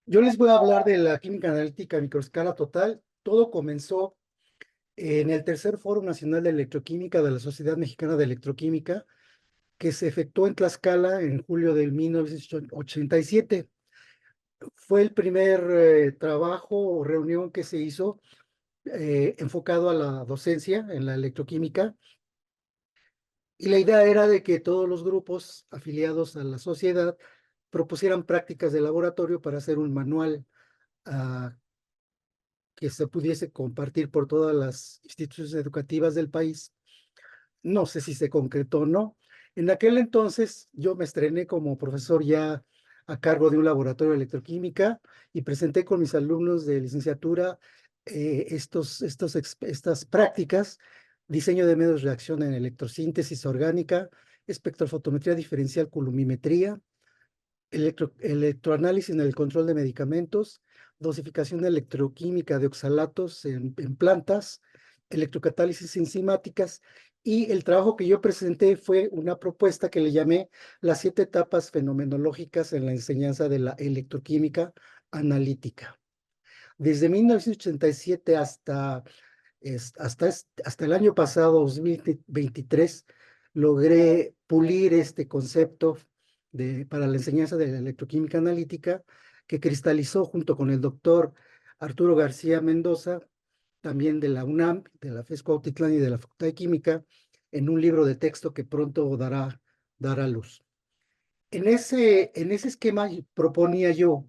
Yo les voy a hablar de la química analítica a microescala total. Todo comenzó en el tercer Foro Nacional de Electroquímica de la Sociedad Mexicana de Electroquímica, que se efectuó en Tlaxcala en julio de 1987. Fue el primer trabajo o reunión que se hizo enfocado a la docencia en la electroquímica. Y la idea era de que todos los grupos afiliados a la sociedad propusieran prácticas de laboratorio para hacer un manual ah, que se pudiese compartir por todas las instituciones educativas del país. No sé si se concretó o no. En aquel entonces yo me estrené como profesor ya a cargo de un laboratorio de electroquímica y presenté con mis alumnos de licenciatura estas prácticas: diseño de medios de reacción en electrosíntesis orgánica, espectrofotometría diferencial, columimetría, electroanálisis en el control de medicamentos, dosificación electroquímica de oxalatos en plantas, electrocatálisis enzimáticas. Y el trabajo que yo presenté fue una propuesta que le llamé las 7 etapas fenomenológicas en la enseñanza de la electroquímica analítica. Desde 1987 hasta el año pasado, 2023, logré pulir este concepto para la enseñanza de la electroquímica analítica, que cristalizó junto con el doctor Arturo García Mendoza, también de la UNAM, de la FES Cuautitlán y de la Facultad de Química, en un libro de texto que pronto dará luz. En ese esquema proponía yo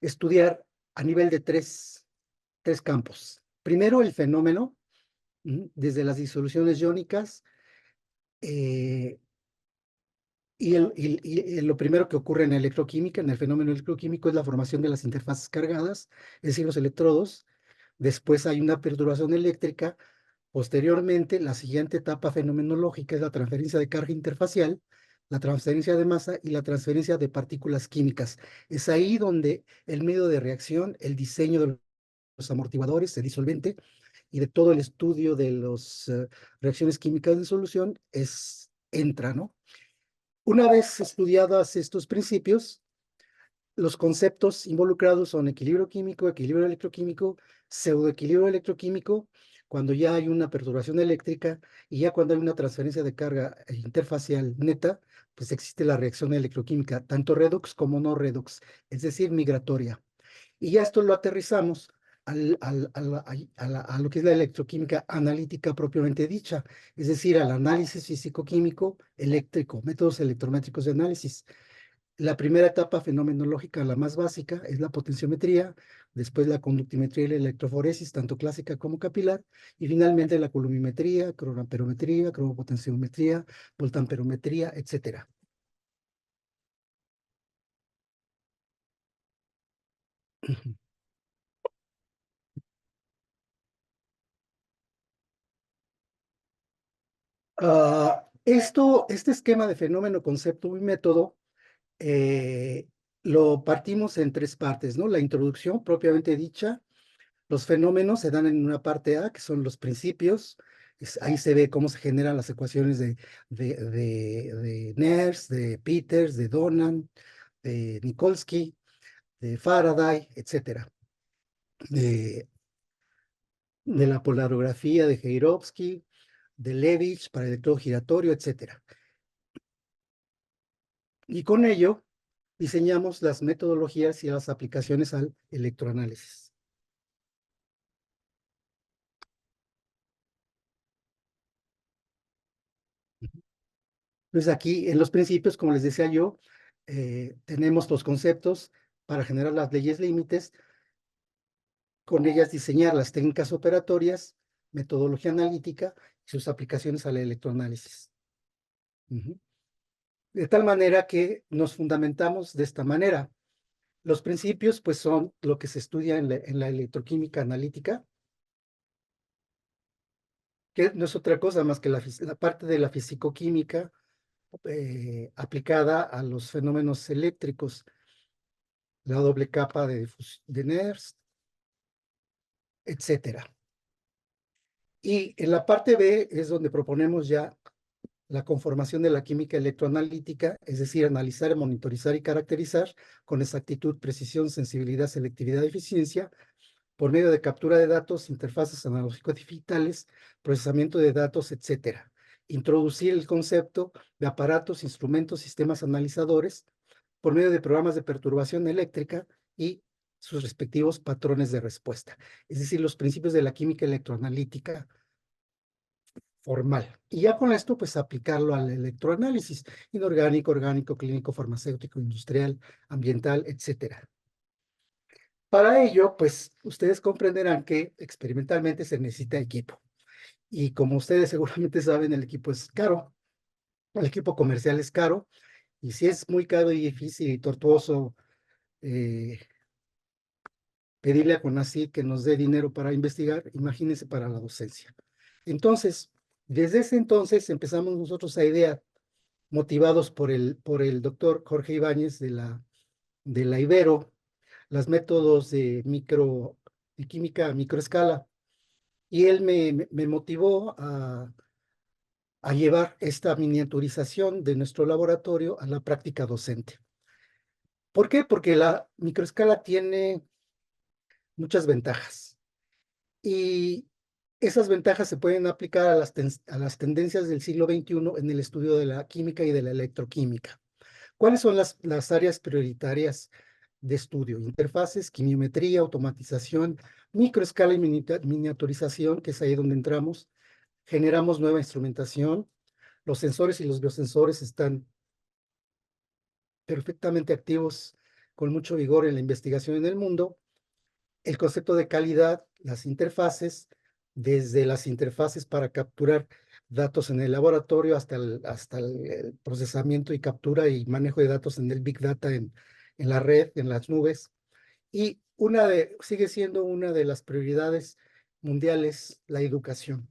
estudiar a nivel de tres campos. Primero, el fenómeno, desde las disoluciones iónicas, eh, y lo primero que ocurre en la electroquímica, en el fenómeno electroquímico, es la formación de las interfaces cargadas, es decir, los electrodos. Después hay una perturbación eléctrica. Posteriormente, la siguiente etapa fenomenológica es la transferencia de carga interfacial, la transferencia de masa y la transferencia de partículas químicas. Es ahí donde el medio de reacción, el diseño de los amortiguadores, el disolvente y de todo el estudio de las reacciones químicas de solución entra, ¿no? Una vez estudiados estos principios, los conceptos involucrados son equilibrio químico, equilibrio electroquímico, pseudoequilibrio electroquímico, cuando ya hay una perturbación eléctrica, y ya cuando hay una transferencia de carga interfacial neta, pues existe la reacción electroquímica, tanto redox como no redox, es decir, migratoria. Y ya esto lo aterrizamos a lo que es la electroquímica analítica propiamente dicha, es decir, al análisis físico-químico eléctrico, métodos electrométricos de análisis. La primera etapa fenomenológica, la más básica, es la potenciometría, después la conductimetría y la electroforesis, tanto clásica como capilar, y finalmente la columimetría, cronoamperometría, cromopotenciometría, voltamperometría, etcétera. Este esquema de fenómeno, concepto y método eh, lo partimos en 3 partes, ¿no? La introducción propiamente dicha. Los fenómenos se dan en una parte A, que son los principios. Ahí se ve cómo se generan las ecuaciones de Nernst, de Peters, de Donan, de Mikolsky, de Faraday, etcétera. De, de la polarografía de Heirovsky, de Levitch para electrodo giratorio, etcétera. Y con ello diseñamos las metodologías y las aplicaciones al electroanálisis. Entonces aquí en los principios, como les decía yo, tenemos los conceptos para generar las leyes límites, con ellas diseñar las técnicas operatorias, metodología analítica y sus aplicaciones al electroanálisis. Ujú. De tal manera que nos fundamentamos de esta manera. Los principios, pues, son lo que se estudia en la electroquímica analítica, que no es otra cosa más que la parte de la fisicoquímica aplicada a los fenómenos eléctricos, la doble capa de Nernst, etcétera. Y en la parte B es donde proponemos ya la conformación de la química electroanalítica, es decir, analizar, monitorizar y caracterizar con exactitud, precisión, sensibilidad, selectividad y eficiencia, por medio de captura de datos, interfaces analógico-digitales, procesamiento de datos, etcétera. Introducir el concepto de aparatos, instrumentos, sistemas analizadores, por medio de programas de perturbación eléctrica y sus respectivos patrones de respuesta. Es decir, los principios de la química electroanalítica formal. Y ya con esto, pues aplicarlo al electroanálisis inorgánico, orgánico, clínico, farmacéutico, industrial, ambiental, etcétera. Para ello, pues ustedes comprenderán que experimentalmente se necesita equipo. Y como ustedes seguramente saben, el equipo es caro. El equipo comercial es caro. Y si es muy caro y difícil y tortuoso eh, pedirle a CONACYT que nos dé dinero para investigar, imagínense para la docencia. Entonces, desde ese entonces empezamos nosotros a idear, motivados por el doctor Jorge Ibáñez de la Ibero, los métodos de química a microescala. Y él me motivó a llevar esta miniaturización de nuestro laboratorio a la práctica docente. ¿Por qué? Porque la microescala tiene muchas ventajas. Y esas ventajas se pueden aplicar a las tendencias del siglo XXI en el estudio de la química y de la electroquímica. ¿Cuáles son las áreas prioritarias de estudio? Interfaces, quimiometría, automatización, microescala y miniaturización, que es ahí donde entramos. Generamos nueva instrumentación. Los sensores y los biosensores están perfectamente activos con mucho vigor en la investigación en el mundo. El concepto de calidad, las interfaces, desde las interfaces para capturar datos en el laboratorio hasta el procesamiento y captura y manejo de datos en el Big Data en la red, en las nubes. Y sigue siendo una de las prioridades mundiales la educación.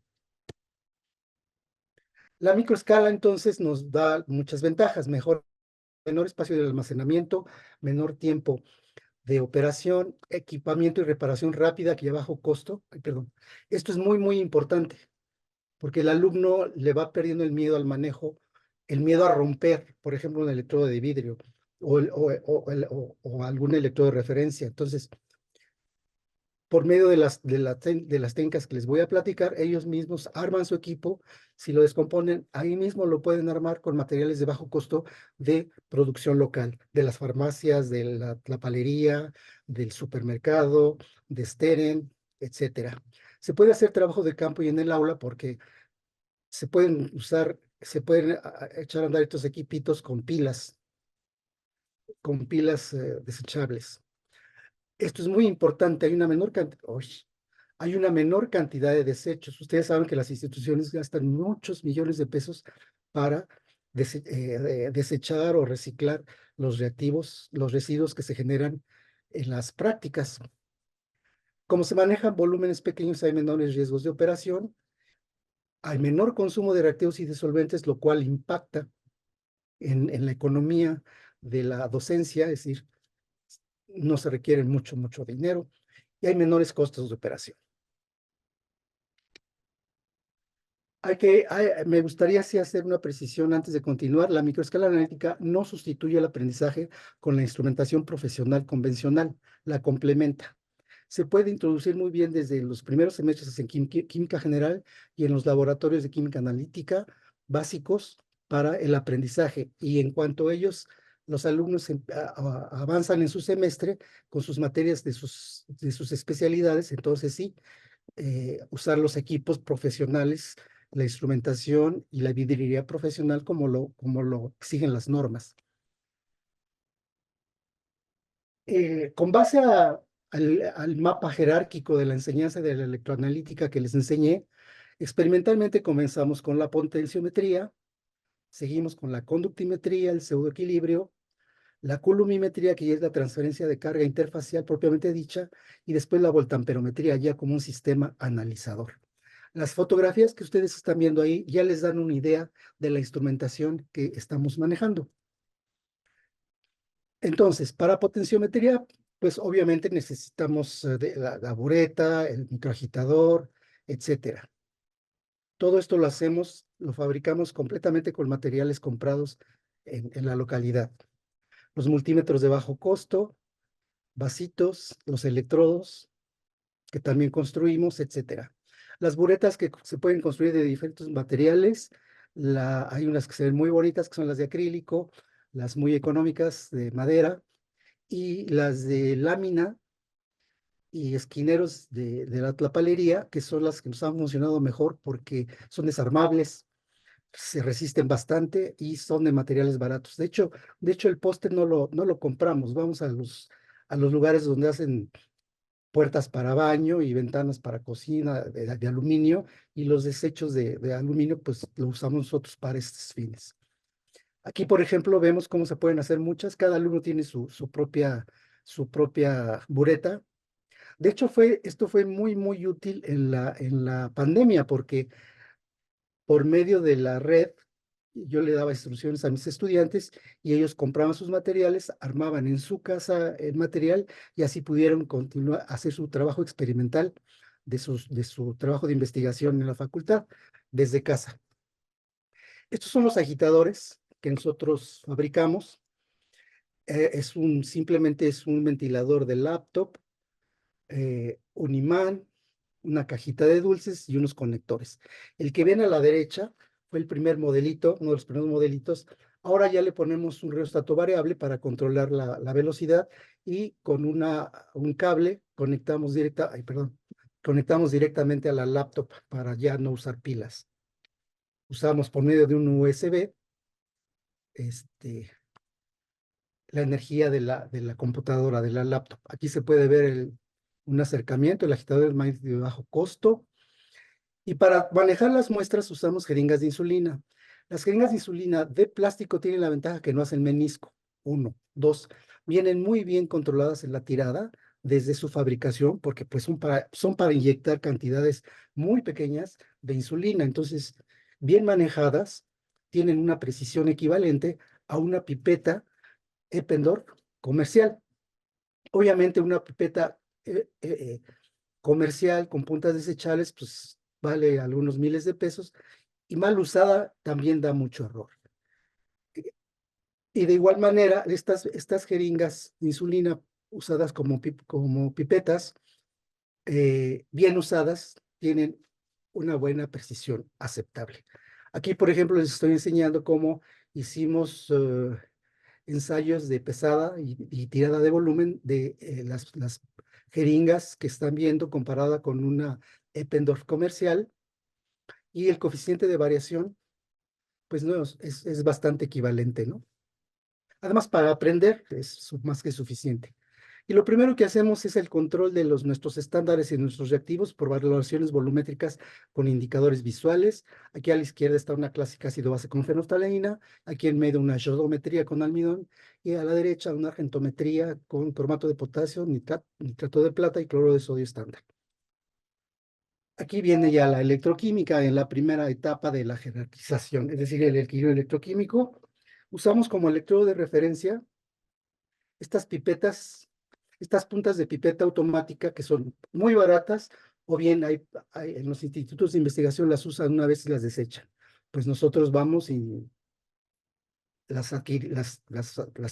La microescala entonces nos da muchas ventajas, menor espacio de almacenamiento, menor tiempo de operación, equipamiento y reparación rápida que a bajo costo. Ay, perdón. Esto es muy, muy importante porque el alumno le va perdiendo el miedo al manejo, el miedo a romper, por ejemplo, un electrodo de vidrio o algún electrodo de referencia. Entonces, por medio de las técnicas que les voy a platicar, ellos mismos arman su equipo. Si lo descomponen, ahí mismo lo pueden armar con materiales de bajo costo de producción local, de las farmacias, de la palería, del supermercado, de Steren, etcétera. Se puede hacer trabajo de campo y en el aula porque se pueden echar a andar estos equipitos con pilas desechables. Esto es muy importante, hay una menor cantidad de desechos. Ustedes saben que las instituciones gastan muchos millones de pesos para desechar o reciclar los reactivos, los residuos que se generan en las prácticas. Como se manejan volúmenes pequeños, hay menores riesgos de operación, hay menor consumo de reactivos y de solventes, lo cual impacta en la economía de la docencia, es decir, no se requiere mucho, mucho dinero y hay menores costos de operación. Me gustaría sí hacer una precisión antes de continuar. La microescala analítica no sustituye el aprendizaje con la instrumentación profesional convencional, la complementa. Se puede introducir muy bien desde los primeros semestres en química general y en los laboratorios de química analítica básicos para el aprendizaje. Y en cuanto los alumnos avanzan en su semestre con sus materias de sus especialidades, entonces sí, usar los equipos profesionales, la instrumentación y la vidriería profesional como lo exigen las normas. Con base al mapa jerárquico de la enseñanza de la electroanalítica que les enseñé, experimentalmente comenzamos con la potenciometría, seguimos con la conductimetría, el pseudoequilibrio, la coulomimetría, que ya es la transferencia de carga interfacial propiamente dicha, y después la voltamperometría ya como un sistema analizador. Las fotografías que ustedes están viendo ahí ya les dan una idea de la instrumentación que estamos manejando. Entonces, para potenciometría, pues obviamente necesitamos la bureta, el microagitador, etcétera. Todo esto lo fabricamos completamente con materiales comprados en la localidad. Los multímetros de bajo costo, vasitos, los electrodos que también construimos, etcétera. Las buretas que se pueden construir de diferentes materiales, hay unas que se ven muy bonitas, que son las de acrílico, las muy económicas de madera, y las de lámina y esquineros de la tlapalería, que son las que nos han funcionado mejor porque son desarmables, se resisten bastante y son de materiales baratos. De hecho el poste no lo compramos, vamos a los lugares donde hacen puertas para baño y ventanas para cocina de aluminio, y los desechos de aluminio pues lo usamos nosotros para estos fines. Aquí, por ejemplo, vemos cómo se pueden hacer muchas. Cada alumno tiene su propia bureta. De hecho, esto fue muy, muy útil en la pandemia, porque por medio de la red, yo le daba instrucciones a mis estudiantes y ellos compraban sus materiales, armaban en su casa el material y así pudieron continuar a hacer su trabajo experimental de su trabajo de investigación en la facultad desde casa. Estos son los agitadores que nosotros fabricamos. Simplemente es un ventilador de laptop, un imán, una cajita de dulces y unos conectores. El que ven a la derecha fue el primer modelito, uno de los primeros modelitos. Ahora ya le ponemos un rheostato variable para controlar la velocidad, y con un cable conectamos directamente a la laptop para ya no usar pilas. Usamos por medio de un USB este, la energía de la computadora, de la laptop. Aquí se puede ver un acercamiento. El agitador es más de bajo costo. Y para manejar las muestras usamos jeringas de insulina. Las jeringas de insulina de plástico tienen la ventaja que no hacen menisco. Uno. Dos, vienen muy bien controladas en la tirada desde su fabricación, porque pues son para inyectar cantidades muy pequeñas de insulina. Entonces, bien manejadas, tienen una precisión equivalente a una pipeta Eppendorf comercial. Obviamente una pipeta comercial con puntas desechables, pues vale algunos miles de pesos, y mal usada también da mucho error. Y de igual manera, estas jeringas de insulina usadas como pipetas, bien usadas, tienen una buena precisión aceptable. Aquí, por ejemplo, les estoy enseñando cómo hicimos ensayos de pesada y tirada de volumen de las jeringas que están viendo comparada con una Eppendorf comercial, y el coeficiente de variación, pues no, es bastante equivalente, ¿no? Además, para aprender es más que suficiente. Y lo primero que hacemos es el control de nuestros estándares y nuestros reactivos por valoraciones volumétricas con indicadores visuales. Aquí a la izquierda está una clásica ácido base con fenolftaleína, aquí en medio una iodometría con almidón, y a la derecha una argentometría con cromato de potasio, nitrato de plata y cloruro de sodio estándar. Aquí viene ya la electroquímica en la primera etapa de la jerarquización, es decir, el equilibrio electroquímico. Usamos como electrodo de referencia estas pipetas, estas puntas de pipeta automática que son muy baratas, o bien en los institutos de investigación las usan una vez y las desechan. Pues nosotros vamos y las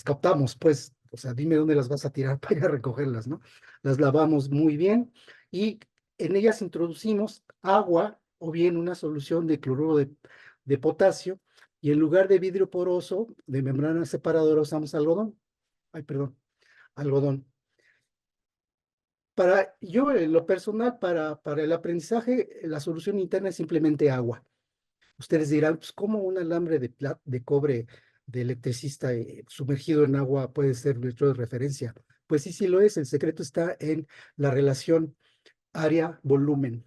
captamos, pues, o sea, dime dónde las vas a tirar para ir a recogerlas, ¿no? Las lavamos muy bien y en ellas introducimos agua o bien una solución de cloruro de potasio, y en lugar de vidrio poroso de membrana separadora usamos algodón. Ay, perdón, algodón. Yo, en lo personal, para el aprendizaje, la solución interna es simplemente agua. Ustedes dirán, pues, ¿cómo un alambre de cobre de electricista sumergido en agua puede ser un electrodo de referencia? Pues sí, sí lo es. El secreto está en la relación área-volumen.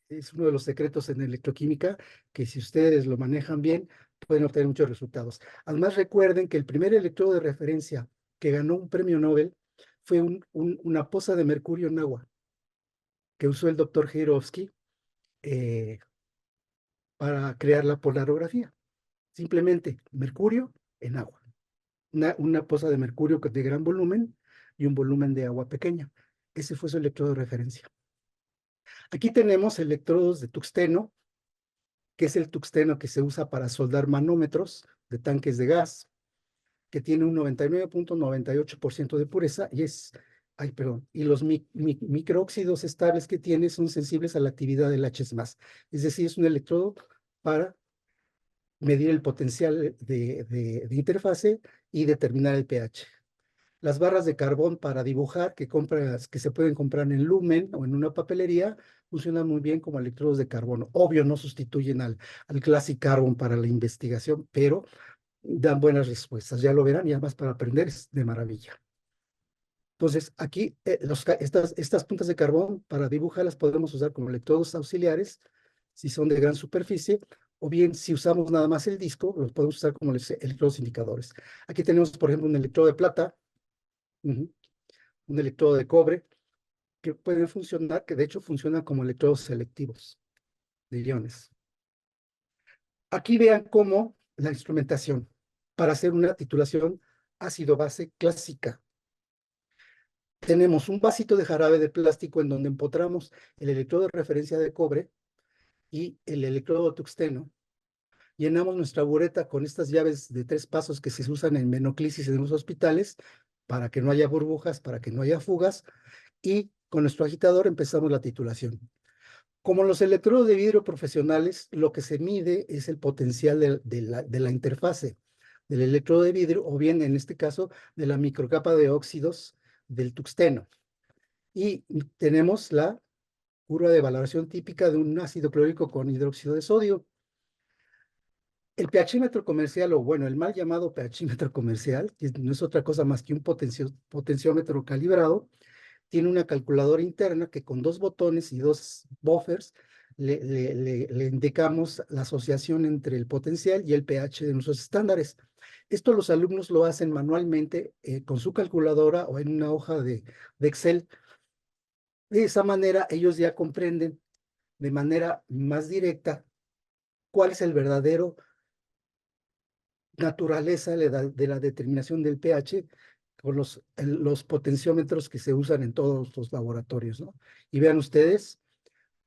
Es uno de los secretos en electroquímica que, si ustedes lo manejan bien, pueden obtener muchos resultados. Además, recuerden que el primer electrodo de referencia que ganó un premio Nobel fue una poza de mercurio en agua que usó el doctor Jirovsky eh, para crear la polarografía. Simplemente mercurio en agua. Una poza de mercurio de gran volumen y un volumen de agua pequeña. Ese fue su electrodo de referencia. Aquí tenemos electrodos de tungsteno que es el tuxteno que se usa para soldar manómetros de tanques de gas, que tiene un 99.98% de pureza y ay, perdón, y los microóxidos estables que tiene son sensibles a la actividad del H+. Es decir, es un electrodo para medir el potencial de interfase y determinar el pH. Las barras de carbón para dibujar que se pueden comprar en Lumen o en una papelería funcionan muy bien como electrodos de carbono. Obvio, no sustituyen al Classic Carbon para la investigación, pero dan buenas respuestas. Ya lo verán y además para aprender es de maravilla. Entonces, aquí estas puntas de carbón para dibujarlas podemos usar como electrodos auxiliares si son de gran superficie, o bien si usamos nada más el disco, los podemos usar como electrodos indicadores. Aquí tenemos, por ejemplo, un electrodo de plata, un electrodo de cobre, que pueden funcionar, que de hecho funcionan como electrodos selectivos de iones. Aquí vean cómo la instrumentación para hacer una titulación ácido-base clásica. Tenemos un vasito de jarabe de plástico en donde empotramos el electrodo de referencia de cobre y el electrodo de tuxteno. Llenamos nuestra bureta con estas llaves de 3 pasos que se usan en menoclisis en los hospitales para que no haya burbujas, para que no haya fugas, y con nuestro agitador empezamos la titulación. Como los electrodos de vidrio profesionales, lo que se mide es el potencial de la interfase del electrodo de vidrio, o bien en este caso de la microcapa de óxidos del tuxteno. Y tenemos la curva de valoración típica de un ácido clorhídrico con hidróxido de sodio. El pHímetro comercial, o bueno, el mal llamado pHímetro comercial, que no es otra cosa más que un potenciómetro calibrado, tiene una calculadora interna que con 2 botones y 2 buffers le indicamos la asociación entre el potencial y el pH de nuestros estándares. Esto los alumnos lo hacen manualmente con su calculadora o en una hoja de Excel. De esa manera ellos ya comprenden de manera más directa cuál es el verdadero naturaleza de la determinación del pH con los potenciómetros que se usan en todos los laboratorios, ¿no? Y vean ustedes,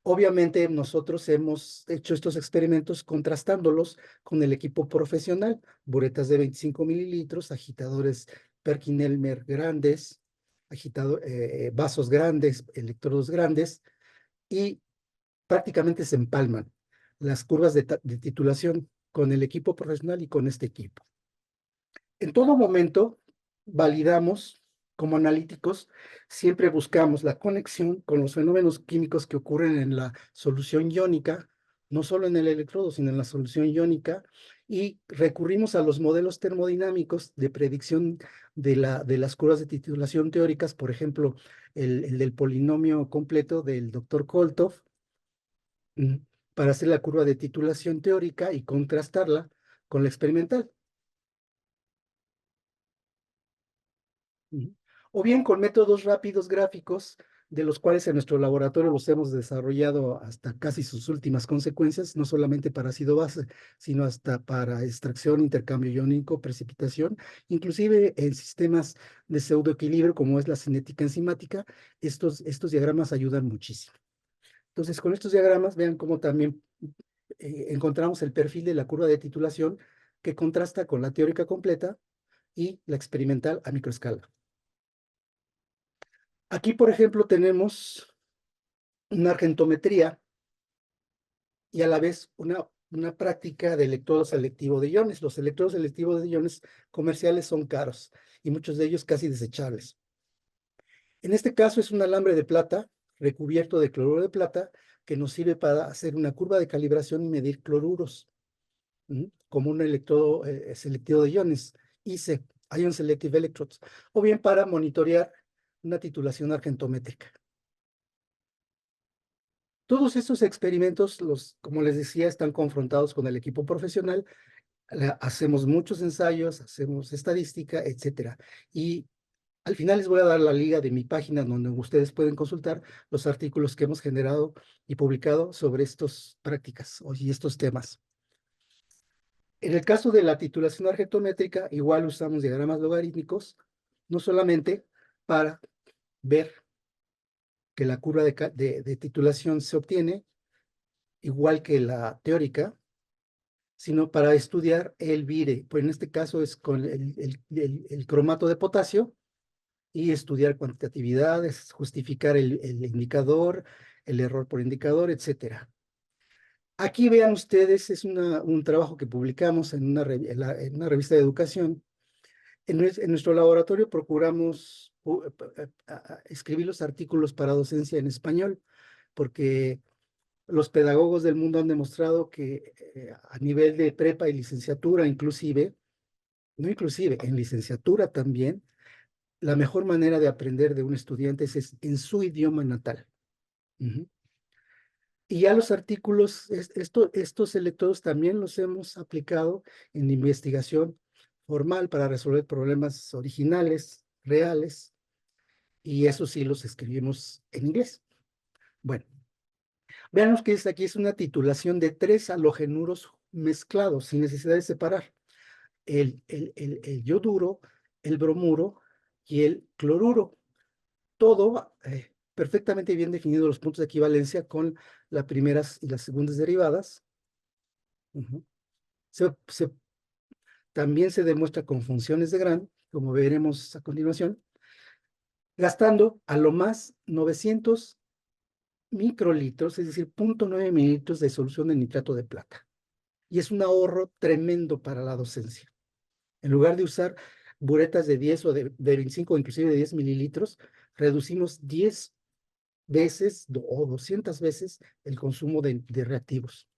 obviamente nosotros hemos hecho estos experimentos contrastándolos con el equipo profesional, buretas de 25 mililitros, agitadores Perkin-Elmer grandes, vasos grandes, electrodos grandes, y prácticamente se empalman las curvas de titulación con el equipo profesional y con este equipo. En todo momento, validamos como analíticos, siempre buscamos la conexión con los fenómenos químicos que ocurren en la solución iónica, no solo en el electrodo, sino en la solución iónica, y recurrimos a los modelos termodinámicos de predicción de las curvas de titulación teóricas, por ejemplo, el del polinomio completo del doctor Koltov, mm, para hacer la curva de titulación teórica y contrastarla con la experimental. Ujú. O bien con métodos rápidos gráficos, de los cuales en nuestro laboratorio los hemos desarrollado hasta casi sus últimas consecuencias, no solamente para ácido base, sino hasta para extracción, intercambio iónico, precipitación, inclusive en sistemas de pseudoequilibrio como es la cinética enzimática, estos diagramas ayudan muchísimo. Entonces, con estos diagramas, vean cómo también encontramos el perfil de la curva de titulación que contrasta con la teórica completa y la experimental a microescala. Aquí, por ejemplo, tenemos una argentometría y a la vez una práctica de electrodo selectivo de iones. Los electrodos selectivos de iones comerciales son caros y muchos de ellos casi desechables. En este caso es un alambre de plata recubierto de cloruro de plata que nos sirve para hacer una curva de calibración y medir cloruros, como un electrodo selectivo de iones, ISE, Ion Selective Electrodes, o bien para monitorear una titulación argentométrica. Todos estos experimentos, como les decía, están confrontados con el equipo profesional. Hacemos muchos ensayos, hacemos estadística, etcétera. Y al final les voy a dar la liga de mi página donde ustedes pueden consultar los artículos que hemos generado y publicado sobre estas prácticas y estos temas. En el caso de la titulación argentométrica, igual usamos diagramas logarítmicos, no solamente para ver que la curva de titulación se obtiene, igual que la teórica, sino para estudiar el vire. Pues en este caso es con el cromato de potasio y estudiar cuantitatividades, justificar el indicador, el error por indicador, etcétera. Aquí vean ustedes, es un trabajo que publicamos en una revista de educación. En nuestro laboratorio procuramos escribir los artículos para docencia en español, porque los pedagogos del mundo han demostrado que a nivel de prepa y licenciatura inclusive, no inclusive, en licenciatura también, la mejor manera de aprender de un estudiante es en su idioma natal. Ujú. Y ya los artículos, estos electrodos también los hemos aplicado en investigación formal para resolver problemas originales, reales, y eso sí los escribimos en inglés. Bueno, vean lo que es aquí, es una titulación de 3 halogenuros mezclados sin necesidad de separar. El yoduro, el bromuro y el cloruro. Todo perfectamente bien definido los puntos de equivalencia con las primeras y las segundas derivadas. Ujú. Se, se, también se demuestra con funciones de Gram, como veremos a continuación, gastando a lo más 900 microlitros, es decir, 0.9 mililitros de solución de nitrato de plata. Y es un ahorro tremendo para la docencia. En lugar de usar buretas de 10 o de 25 o inclusive de 10 mililitros, reducimos 10 veces o 200 veces el consumo de reactivos.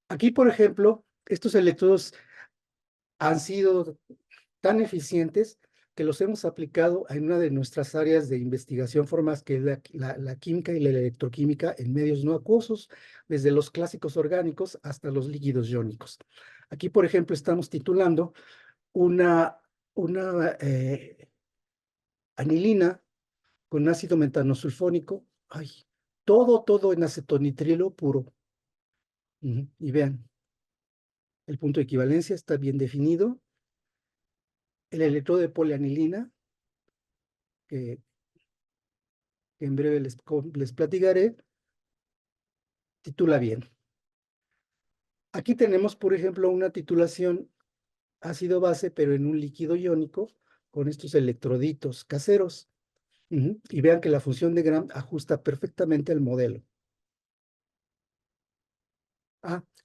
Aquí, por ejemplo, estos electrodos han sido tan eficientes que los hemos aplicado en una de nuestras áreas de investigación formas, que es la química y la electroquímica en medios no acuosos, desde los clásicos orgánicos hasta los líquidos iónicos. Aquí, por ejemplo, estamos titulando una anilina con ácido metanosulfónico. Ay, todo en acetonitrilo puro. Y vean, el punto de equivalencia está bien definido. El electrodo de polianilina, que en breve les platicaré, titula bien. Aquí tenemos, por ejemplo, una titulación ácido-base, pero en un líquido iónico, con estos electroditos caseros. Y vean que la función de Gram ajusta perfectamente al modelo.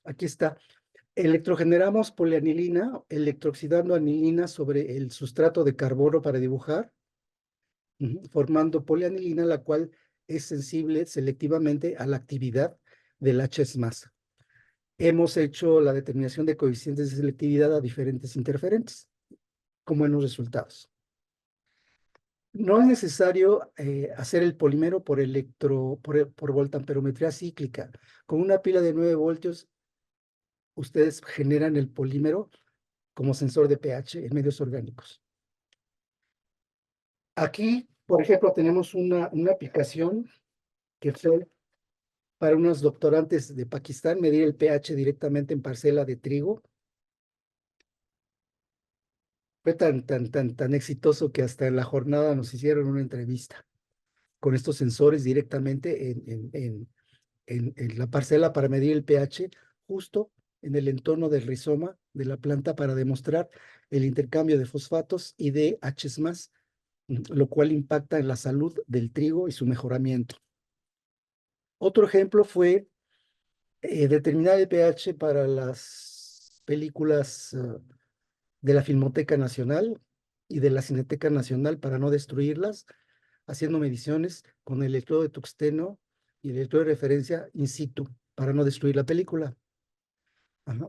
Aquí está. Electrogeneramos polianilina, electrooxidando anilina sobre el sustrato de carbono para dibujar, formando polianilina, la cual es sensible selectivamente a la actividad del H+. Hemos hecho la determinación de coeficientes de selectividad a diferentes interferentes, con buenos resultados. No es necesario hacer el polímero por voltamperometría cíclica. Con una pila de 9 voltios, ustedes generan el polímero como sensor de pH en medios orgánicos. Aquí, por ejemplo, tenemos una aplicación que fue para unos doctorantes de Pakistán, medir el pH directamente en parcela de trigo. Fue tan exitoso que hasta en la jornada nos hicieron una entrevista con estos sensores directamente en la parcela para medir el pH, justo en el entorno del rizoma de la planta, para demostrar el intercambio de fosfatos y de H+, lo cual impacta en la salud del trigo y su mejoramiento. Otro ejemplo fue determinar el pH para las películas de la Filmoteca Nacional y de la Cineteca Nacional para no destruirlas, haciendo mediciones con el electrodo de tuxteno y el electrodo de referencia in situ para no destruir la película. Ajá.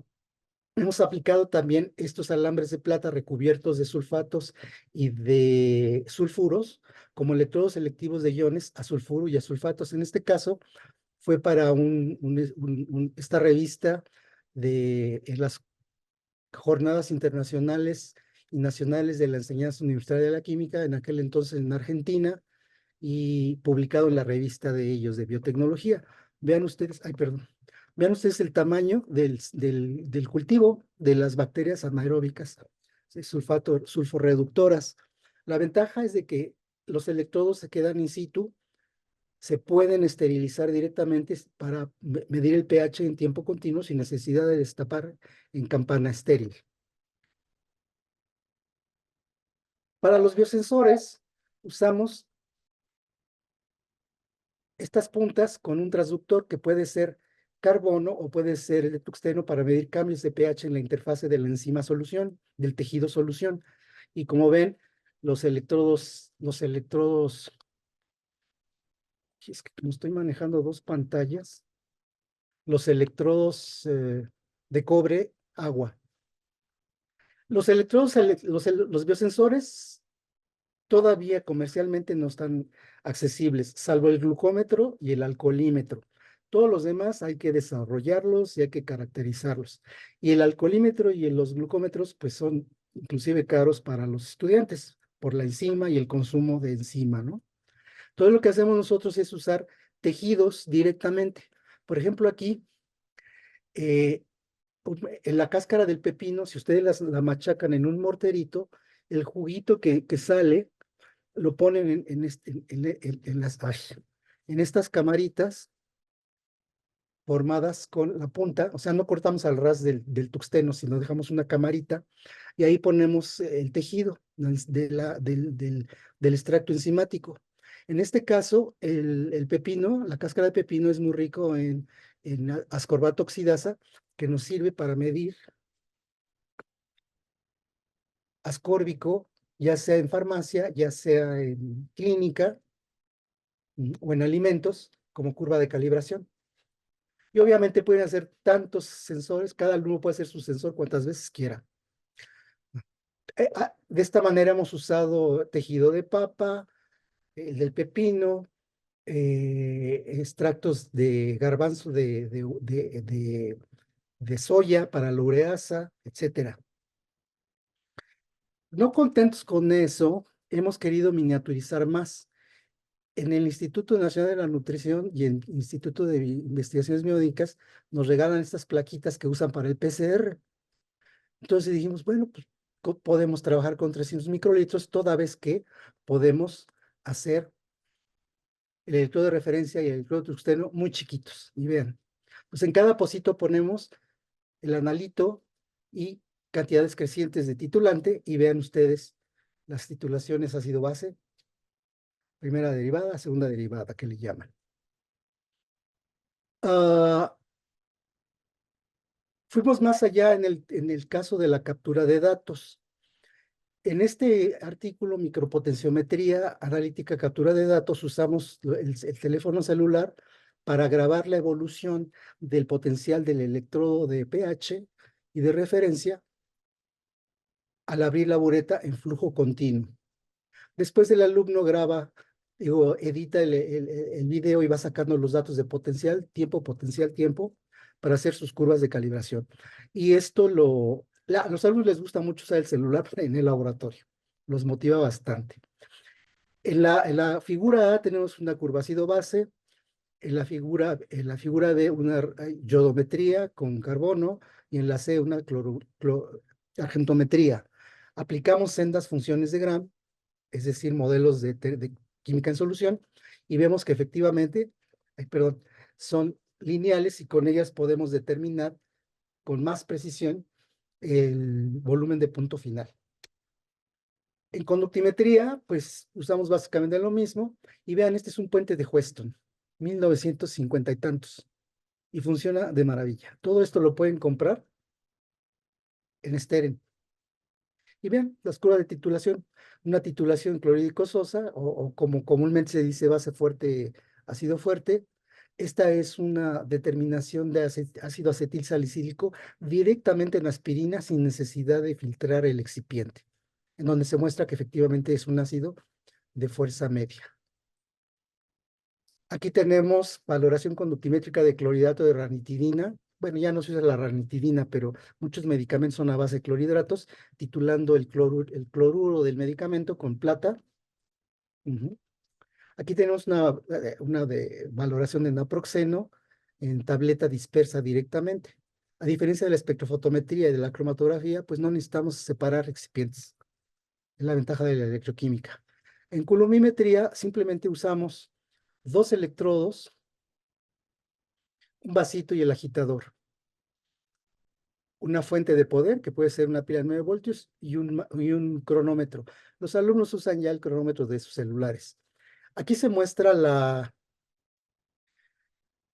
Hemos aplicado también estos alambres de plata recubiertos de sulfatos y de sulfuros como electrodos selectivos de iones a sulfuro y a sulfatos. En este caso fue para esta revista en las jornadas internacionales y nacionales de la enseñanza universitaria de la química, en aquel entonces en Argentina, y publicado en la revista de ellos de biotecnología. Vean ustedes, perdón, vean ustedes el tamaño del cultivo de las bacterias anaeróbicas, sulforreductoras. La ventaja es de que los electrodos se quedan in situ se pueden esterilizar directamente para medir el pH en tiempo continuo sin necesidad de destapar en campana estéril. Para los biosensores, usamos estas puntas con un transductor que puede ser carbono o puede ser el tuxteno para medir cambios de pH en la interfase de la enzima solución, del tejido solución. Y como ven, es que como estoy manejando dos pantallas, los electrodos de cobre, agua. Los electrodos, los biosensores todavía comercialmente no están accesibles, salvo el glucómetro y el alcoholímetro. Todos los demás hay que desarrollarlos y hay que caracterizarlos. Y el alcoholímetro y los glucómetros, pues son inclusive caros para los estudiantes por la enzima y el consumo de enzima, ¿no? Todo lo que hacemos nosotros es usar tejidos directamente. Por ejemplo, aquí, eh, en la cáscara del pepino, si ustedes la machacan en un morterito, el juguito que sale lo ponen en estas camaritas formadas con la punta, o sea, no cortamos al ras del tuxteno, sino dejamos una camarita y ahí ponemos el tejido del extracto enzimático. En este caso, el pepino, la cáscara de pepino es muy rico en ascorbato oxidasa, que nos sirve para medir ascórbico, ya sea en farmacia, ya sea en clínica, o en alimentos como curva de calibración. Y obviamente pueden hacer tantos sensores, cada alumno puede hacer su sensor cuantas veces quiera. De esta manera hemos usado tejido de papa, el del pepino, extractos de garbanzo, de soya para la ureasa, etc. No contentos con eso, hemos querido miniaturizar más. En el Instituto Nacional de la Nutrición y el Instituto de Investigaciones Biomédicas nos regalan estas plaquitas que usan para el PCR. Entonces dijimos, bueno, pues podemos trabajar con 300 microlitros toda vez que podemos hacer el electrodo de referencia y el electrodo tuxteno muy chiquitos. Y vean, pues en cada pocito ponemos el analito y cantidades crecientes de titulante y vean ustedes las titulaciones ácido-base, primera derivada, segunda derivada, que le llaman. Ah, fuimos más allá en el caso de la captura de datos. En este artículo, micropotenciometría, analítica, captura de datos, usamos el teléfono celular para grabar la evolución del potencial del electrodo de pH y de referencia al abrir la bureta en flujo continuo. Después el alumno graba, edita el video y va sacando los datos de potencial, tiempo, para hacer sus curvas de calibración. Y esto a los alumnos les gusta mucho usar el celular en el laboratorio. Los motiva bastante. En la figura A tenemos una curva ácido-base, en la figura B una iodometría con carbono y en la C una argentometría. Aplicamos sendas funciones de Gram, es decir, modelos de química en solución, y vemos que efectivamente, perdón, son lineales y con ellas podemos determinar con más precisión el volumen de punto final. En conductimetría, pues usamos básicamente lo mismo, y vean, este es un puente de Weston, 1950 y tantos, y funciona de maravilla. Todo esto lo pueden comprar en Steren. Y vean las curvas de titulación, una titulación clorhídrico-sosa o como comúnmente se dice base fuerte, ácido fuerte. Esta es una determinación de ácido acetil salicílico directamente en aspirina sin necesidad de filtrar el excipiente, en donde se muestra que efectivamente es un ácido de fuerza media. Aquí tenemos valoración conductimétrica de clorhidrato de ranitidina. Bueno, ya no se usa la ranitidina, pero muchos medicamentos son a base de clorhidratos, titulando el cloruro del medicamento con plata. Aquí tenemos una valoración de naproxeno en tableta dispersa directamente. A diferencia de la espectrofotometría y de la cromatografía, pues no necesitamos separar excipientes. Es la ventaja de la electroquímica. En coulombmetría simplemente usamos 2 electrodos, un vasito y el agitador. Una fuente de poder, que puede ser una pila de 9 voltios, y un cronómetro. Los alumnos usan ya el cronómetro de sus celulares. Aquí se muestra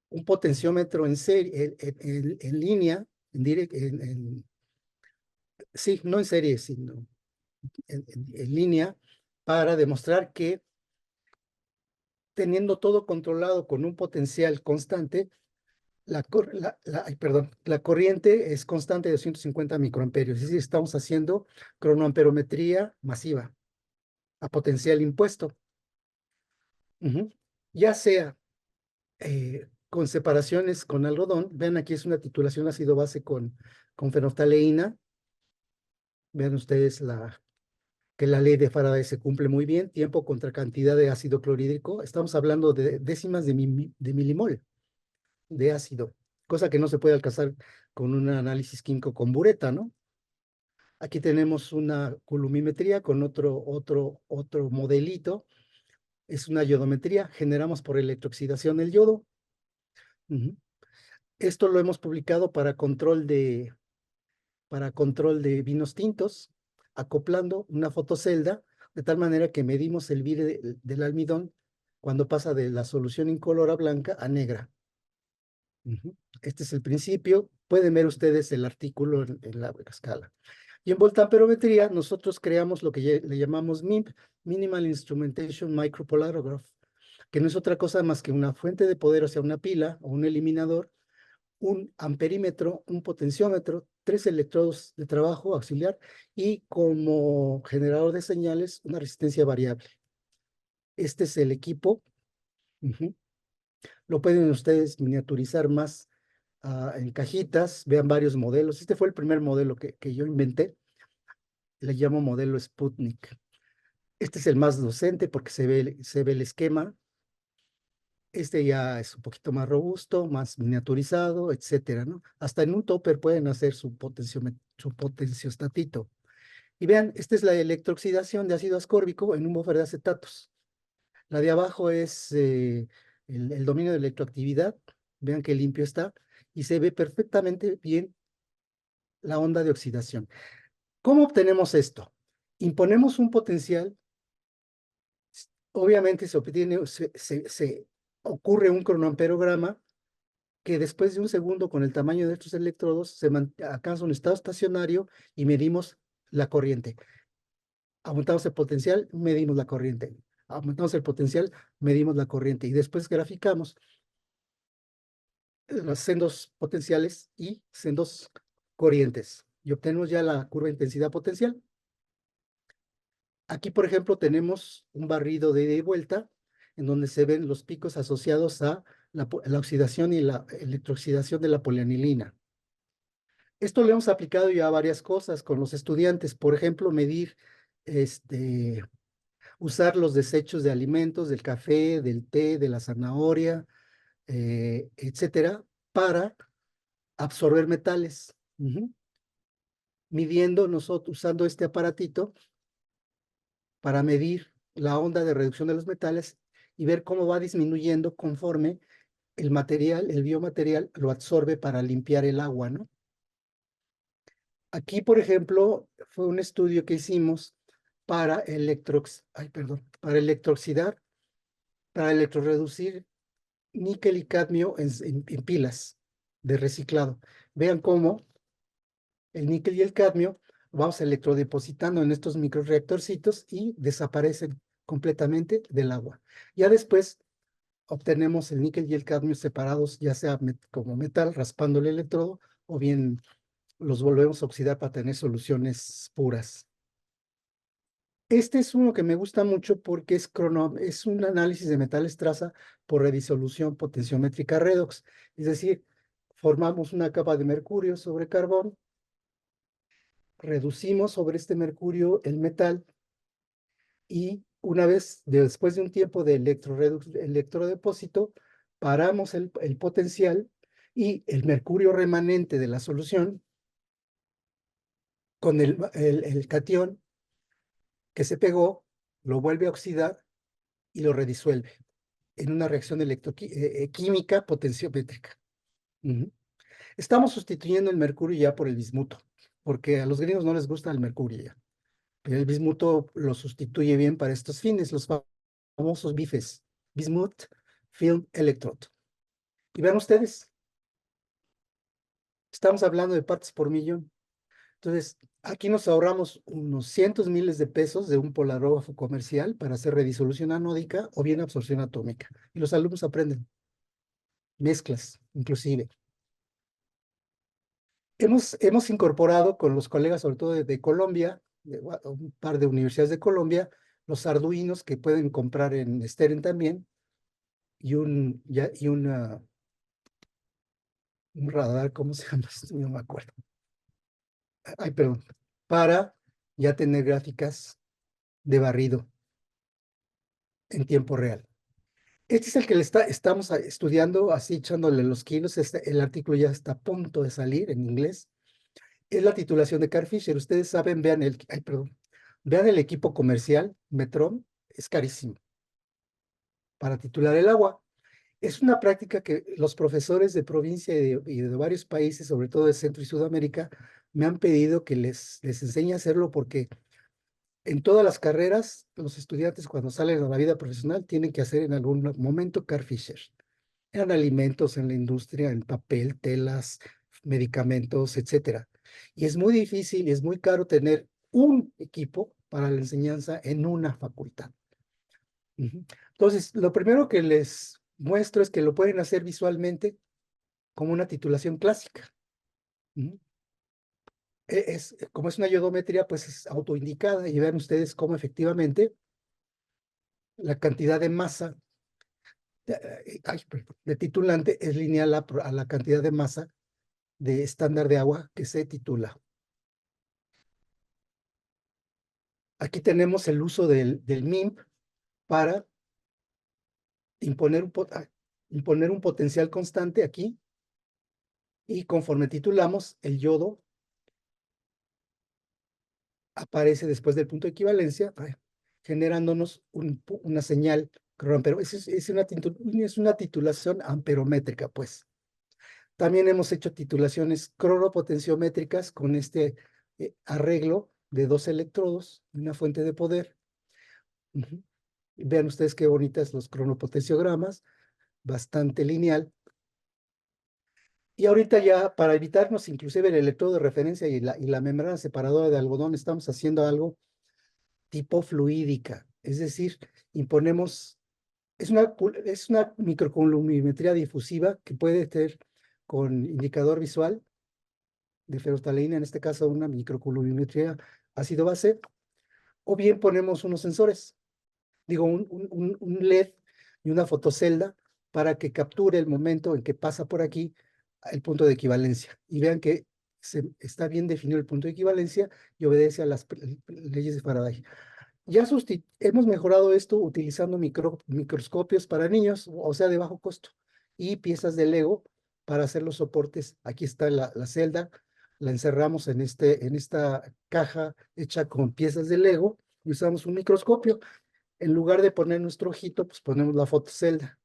un potenciómetro en serie, en línea, sí, no en serie, sino en línea, para demostrar que teniendo todo controlado con un potencial constante, la corriente es constante de 250 microamperios. Es decir, estamos haciendo cronoamperometría masiva a potencial impuesto. Ujú. Ya sea con separaciones con algodón, vean aquí es una titulación ácido base con fenolftaleína. Vean ustedes que la ley de Faraday se cumple muy bien, tiempo contra cantidad de ácido clorhídrico. Estamos hablando de décimas de milimol de ácido, cosa que no se puede alcanzar con un análisis químico con bureta, ¿no? Aquí tenemos una culumimetría con otro modelito. Es una iodometría. Generamos por electrooxidación el yodo. Ujú. Esto lo hemos publicado para control de vinos tintos, acoplando una fotocelda, de tal manera que medimos el vire del almidón cuando pasa de la solución incolora blanca a negra. Ujú. Este es el principio. Pueden ver ustedes el artículo en la escala. Y en voltamperometría nosotros creamos lo que le llamamos MIMP, Minimal Instrumentation Micropolarograph, que no es otra cosa más que una fuente de poder, o sea, una pila o un eliminador, un amperímetro, un potenciómetro, 3 electrodos de trabajo auxiliar y como generador de señales una resistencia variable. Este es el equipo. Ujú. Lo pueden ustedes miniaturizar más en cajitas, vean varios modelos. Este fue el primer modelo que yo inventé, le llamo modelo Sputnik. Este es el más docente porque se ve el esquema. Este ya es un poquito más robusto, más miniaturizado, etcétera, ¿no? Hasta en un topper pueden hacer su potenciostatito. Y vean, esta es la electrooxidación de ácido ascórbico en un buffer de acetatos. La de abajo es el dominio de electroactividad. Vean qué limpio está. Y se ve perfectamente bien la onda de oxidación. ¿Cómo obtenemos esto? Imponemos un potencial. Obviamente se ocurre un cronoamperograma que después de un segundo con el tamaño de estos electrodos alcanza un estado estacionario y medimos la corriente. Aumentamos el potencial, medimos la corriente. Aumentamos el potencial, medimos la corriente y después graficamos los sendos potenciales y sendos corrientes y obtenemos ya la curva de intensidad potencial. Aquí, por ejemplo, tenemos un barrido de ida y vuelta en donde se ven los picos asociados a la oxidación y la electrooxidación de la polianilina. Esto lo hemos aplicado ya a varias cosas con los estudiantes, por ejemplo, medir, usar los desechos de alimentos, del café, del té, de la zanahoria, etcétera, para absorber metales. Ujú. Midiendo nosotros, usando este aparatito para medir la onda de reducción de los metales y ver cómo va disminuyendo conforme el biomaterial lo absorbe para limpiar el agua, ¿no? Aquí, por ejemplo, fue un estudio que hicimos para electrooxidar, para electroreducir níquel y cadmio en pilas de reciclado. Vean cómo el níquel y el cadmio vamos electrodepositando en estos microreactorcitos y desaparecen completamente del agua. Ya después obtenemos el níquel y el cadmio separados, ya sea como metal, raspando el electrodo, o bien los volvemos a oxidar para tener soluciones puras. Este es uno que me gusta mucho porque es un análisis de metales traza por redisolución potenciométrica redox. Es decir, formamos una capa de mercurio sobre carbón, reducimos sobre este mercurio el metal y después de un tiempo de electrodepósito, paramos el potencial y el mercurio remanente de la solución con el catión que se pegó, lo vuelve a oxidar y lo redisuelve. en una reacción química potenciométrica. Ujú. Estamos sustituyendo el mercurio ya por el bismuto, porque a los gringos no les gusta el mercurio ya. Pero el bismuto lo sustituye bien para estos fines, los famosos BIFES, Bismuth Film Electrode. Y vean ustedes, estamos hablando de partes por millón. Entonces, aquí nos ahorramos unos cientos miles de pesos de un polarógrafo comercial para hacer redisolución anódica o bien absorción atómica. Y los alumnos aprenden mezclas, inclusive. Hemos incorporado con los colegas, sobre todo de Colombia, un par de universidades de Colombia, los arduinos que pueden comprar en Steren también, un radar, ¿cómo se llama? No me acuerdo. Ay, perdón. Para ya tener gráficas de barrido en tiempo real. Este es el que estamos estudiando, así echándole los kilos. El artículo ya está a punto de salir en inglés. Es la titulación de Carl Fisher. Ustedes saben, ay, perdón, vean el equipo comercial, Metron, es carísimo para titular el agua. Es una práctica que los profesores de provincia y de varios países, sobre todo de Centro y Sudamérica, me han pedido que les enseñe a hacerlo porque en todas las carreras, los estudiantes cuando salen a la vida profesional tienen que hacer en algún momento Carl Fisher. En alimentos, en la industria, en papel, telas, medicamentos, etcétera. Y es muy difícil y es muy caro tener un equipo para la enseñanza en una facultad. Ujú. Entonces, lo primero que les muestro es que lo pueden hacer visualmente como una titulación clásica. Ujú. Como es una iodometría, pues es autoindicada y vean ustedes cómo efectivamente la cantidad de masa de titulante es lineal a la cantidad de masa de estándar de agua que se titula. Aquí tenemos el uso del MIMP para imponer un potencial constante aquí y conforme titulamos, el yodo aparece después del punto de equivalencia, generándonos una señal pero es una titulación amperométrica, pues. También hemos hecho titulaciones cronopotenciométricas con este arreglo de dos electrodos y una fuente de poder. Ujú. Vean ustedes qué bonitas los cronopotenciogramas, bastante lineal. Y ahorita ya, para evitarnos inclusive el electrodo de referencia y la membrana separadora de algodón, estamos haciendo algo tipo fluídica. Es decir, imponemos, es una microcolumnimetría difusiva que puede tener con indicador visual de ferrotaleína, en este caso una microcolumnimetría ácido-base, o bien ponemos unos sensores, digo, un LED y una fotocelda para que capture el momento en que pasa por aquí el punto de equivalencia. Y vean que está bien definido el punto de equivalencia y obedece a las leyes de Faraday. Ya hemos mejorado esto utilizando microscopios para niños, o sea, de bajo costo, y piezas de Lego para hacer los soportes. Aquí está la celda, la encerramos en esta caja hecha con piezas de Lego y usamos un microscopio. En lugar de poner nuestro ojito, pues ponemos la fotocelda.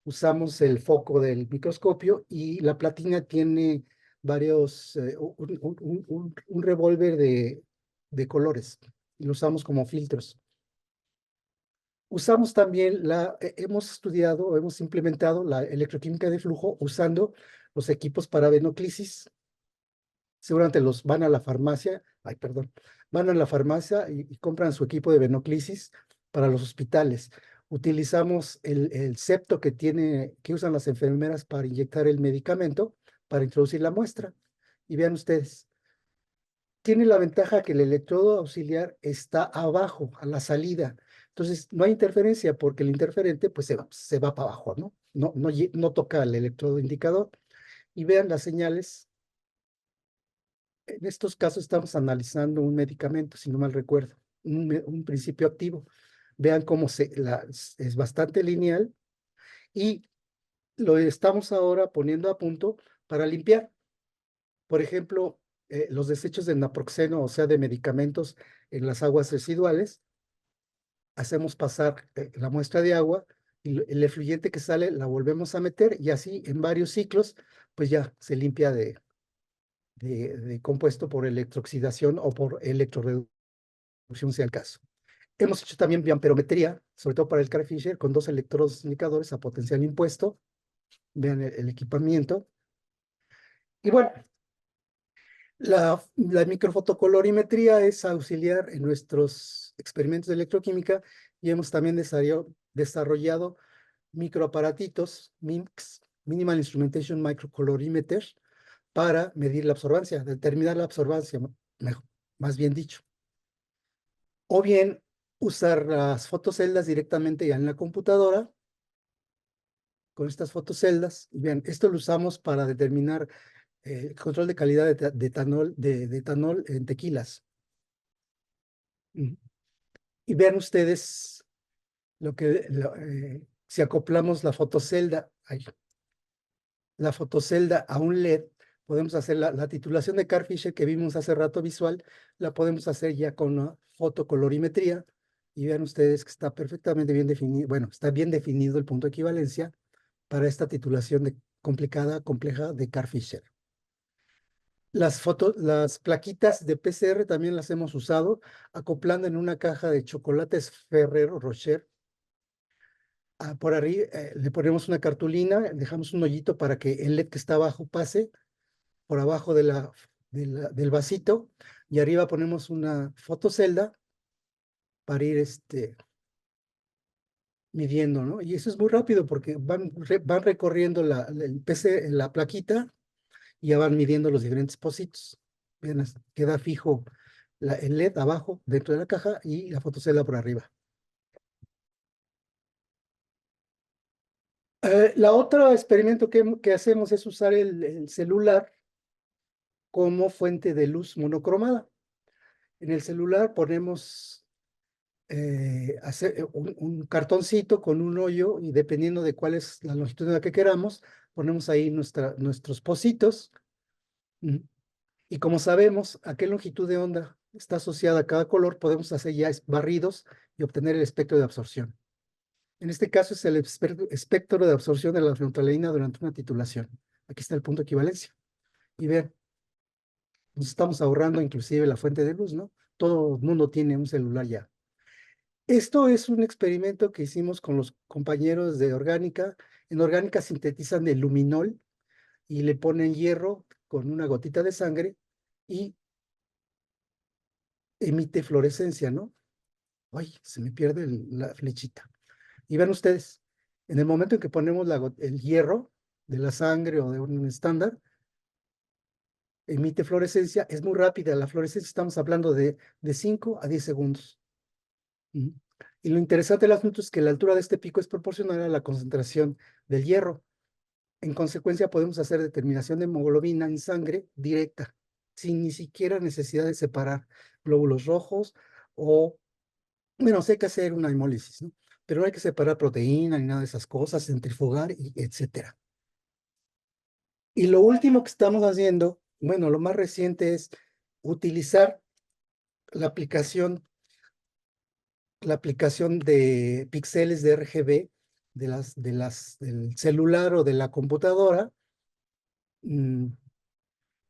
Usamos el foco del microscopio y la platina tiene un revólver de colores y lo usamos como filtros. Usamos también hemos estudiado, hemos implementado la electroquímica de flujo usando los equipos para venoclisis. Seguramente los van a la farmacia, ay, perdón, van a la farmacia y compran su equipo de venoclisis para los hospitales. Utilizamos el septo que usan las enfermeras para inyectar el medicamento, para introducir la muestra. Y vean ustedes, tiene la ventaja que el electrodo auxiliar está abajo, a la salida. Entonces, no hay interferencia porque el interferente pues se va para abajo, ¿no? No toca el electrodo indicador. Y vean las señales. En estos casos estamos analizando un medicamento, si no mal recuerdo, un principio activo. Vean cómo es bastante lineal y lo estamos ahora poniendo a punto para limpiar. Por ejemplo, los desechos de naproxeno, o sea, de medicamentos en las aguas residuales, hacemos pasar la muestra de agua y el efluyente que sale la volvemos a meter y así en varios ciclos, pues ya se limpia de compuesto por electrooxidación o por electroreducción, sea el caso. Hemos hecho también bioamperometría, sobre todo para el Carl Fisher, con 2 electrodos indicadores a potencial impuesto. Vean el equipamiento. Y bueno, la microfotocolorimetría es auxiliar en nuestros experimentos de electroquímica y hemos también desarrollado microaparatitos, MIMCs, Minimal Instrumentation Microcolorimeter, para medir la absorbancia, determinar la absorbancia, más bien dicho. O bien usar las fotoceldas directamente ya en la computadora, con estas fotoceldas. Y bien, esto lo usamos para determinar el control de calidad de etanol en tequilas. Y vean ustedes si acoplamos la fotocelda a un LED, podemos hacer la titulación de Carl Fisher que vimos hace rato visual, la podemos hacer ya con la fotocolorimetría, y vean ustedes que está perfectamente bien definido, bueno, está bien definido el punto de equivalencia para esta titulación compleja de Carl Fisher. Las plaquitas de PCR también las hemos usado, acoplando en una caja de chocolates Ferrero Rocher. Por arriba le ponemos una cartulina, dejamos un hoyito para que el LED que está abajo pase por abajo del vasito, y arriba ponemos una fotocelda para ir midiendo, ¿no? Y eso es muy rápido porque van recorriendo la plaquita y ya van midiendo los diferentes pocitos. Bien, queda fijo el LED abajo dentro de la caja y la fotocelda por arriba. La otra experimento que hacemos es usar el celular como fuente de luz monocromada. En el celular ponemos un cartoncito con un hoyo, y dependiendo de cuál es la longitud de la que queramos, ponemos ahí nuestros pocitos. Y como sabemos a qué longitud de onda está asociada cada color, podemos hacer ya barridos y obtener el espectro de absorción. En este caso es el espectro de absorción de la fenolftaleína durante una titulación. Aquí está el punto de equivalencia. Y vean, nos estamos ahorrando inclusive la fuente de luz, ¿no? Todo el mundo tiene un celular ya. Esto es un experimento que hicimos con los compañeros de orgánica. En orgánica sintetizan el luminol y le ponen hierro con una gotita de sangre y emite fluorescencia, ¿no? Ay, se me pierde la flechita. Y ven ustedes, en el momento en que ponemos el hierro de la sangre o de un estándar, emite fluorescencia, es muy rápida. La fluorescencia estamos hablando de 5 a 10 segundos. Y lo interesante del asunto es que la altura de este pico es proporcional a la concentración del hierro. En consecuencia, podemos hacer determinación de hemoglobina en sangre directa, sin ni siquiera necesidad de separar glóbulos rojos o, bueno, sí hay que hacer una hemólisis, ¿no? Pero no hay que separar proteína ni nada de esas cosas, centrifugar, etcétera. Y lo último que estamos haciendo, bueno, lo más reciente es utilizar la aplicación de píxeles de RGB del celular o de la computadora.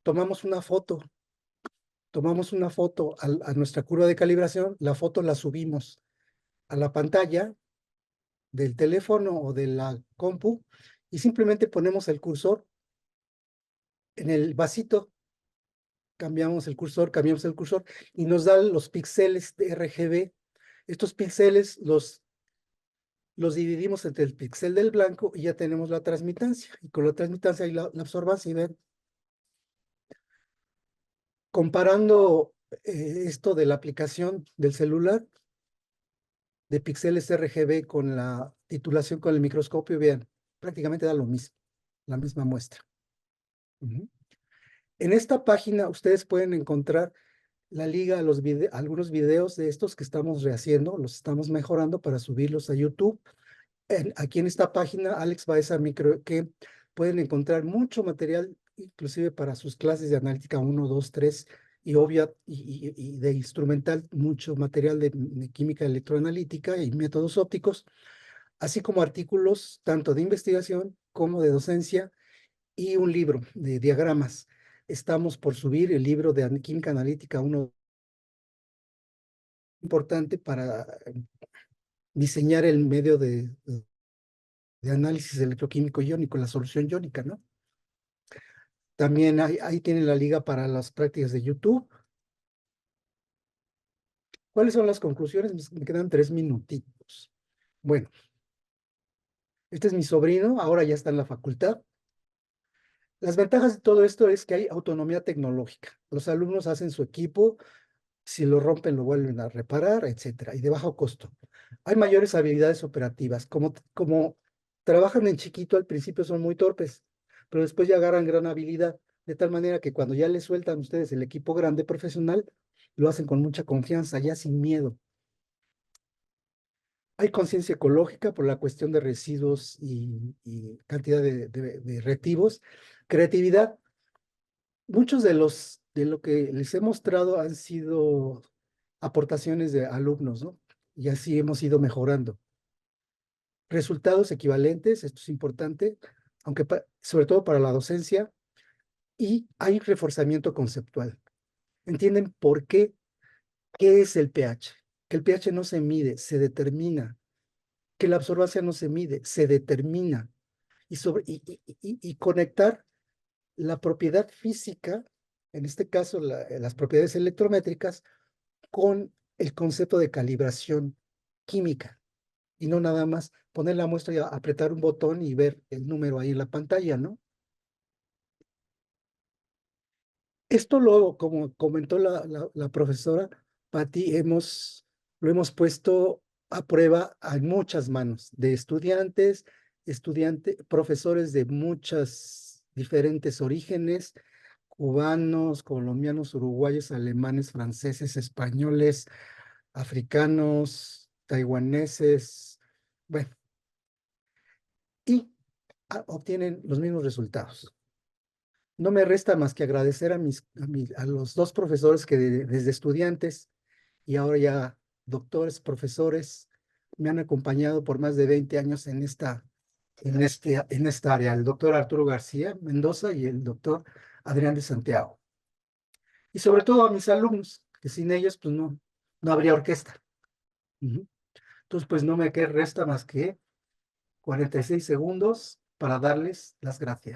Tomamos una foto a nuestra curva de calibración, la foto la subimos a la pantalla del teléfono o de la compu y simplemente ponemos el cursor en el vasito, cambiamos el cursor y nos dan los píxeles de RGB. Estos píxeles los dividimos entre el píxel del blanco y ya tenemos la transmitancia. Y con la transmitancia y la absorbancia, y ven, comparando esto de la aplicación del celular de píxeles RGB con la titulación con el microscopio, vean, prácticamente da lo mismo, la misma muestra. En esta página ustedes pueden encontrar la liga a algunos videos de estos que estamos rehaciendo, los estamos mejorando para subirlos a YouTube. Aquí en esta página, Alex Baeza Micro, que pueden encontrar mucho material, inclusive para sus clases de analítica 1, 2, 3, y obvia y de instrumental, mucho material de química electroanalítica y métodos ópticos. así como artículos tanto de investigación como de docencia y un libro de diagramas. Estamos por subir el libro de química analítica, uno importante para diseñar el medio de análisis electroquímico iónico, la solución iónica, ¿no? También ahí tienen la liga para las prácticas de YouTube. ¿Cuáles son las conclusiones? Me quedan 3 minutitos. Bueno, este es mi sobrino, ahora ya está en la facultad. Las ventajas de todo esto es que hay autonomía tecnológica. Los alumnos hacen su equipo, si lo rompen lo vuelven a reparar, etcétera, y de bajo costo. Hay mayores habilidades operativas. Como trabajan en chiquito, al principio son muy torpes, pero después ya agarran gran habilidad, de tal manera que cuando ya les sueltan ustedes el equipo grande profesional, lo hacen con mucha confianza, ya sin miedo. Hay conciencia ecológica por la cuestión de residuos y cantidad de reactivos. Creatividad. Muchos de lo que les he mostrado han sido aportaciones de alumnos, ¿no? Y así hemos ido mejorando. Resultados equivalentes, esto es importante, aunque sobre todo para la docencia, y hay reforzamiento conceptual. ¿Entienden por qué? ¿Qué es el pH? Que el pH no se mide, se determina. Que la absorbancia no se mide, se determina. Y conectar la propiedad física, en este caso las propiedades electrométricas, con el concepto de calibración química y no nada más poner la muestra y apretar un botón y ver el número ahí en la pantalla, ¿no? Esto como comentó la profesora Patti, lo hemos puesto a prueba en muchas manos de profesores de muchas diferentes orígenes, cubanos, colombianos, uruguayos, alemanes, franceses, españoles, africanos, taiwaneses, bueno, y obtienen los mismos resultados. No me resta más que agradecer a los dos profesores que desde estudiantes y ahora ya doctores, profesores, me han acompañado por más de 20 años en esta área, el doctor Arturo García Mendoza y el doctor Adrián de Santiago. Y sobre todo a mis alumnos, que sin ellos pues no habría orquesta. Ujú. Entonces pues no me resta más que 46 segundos para darles las gracias.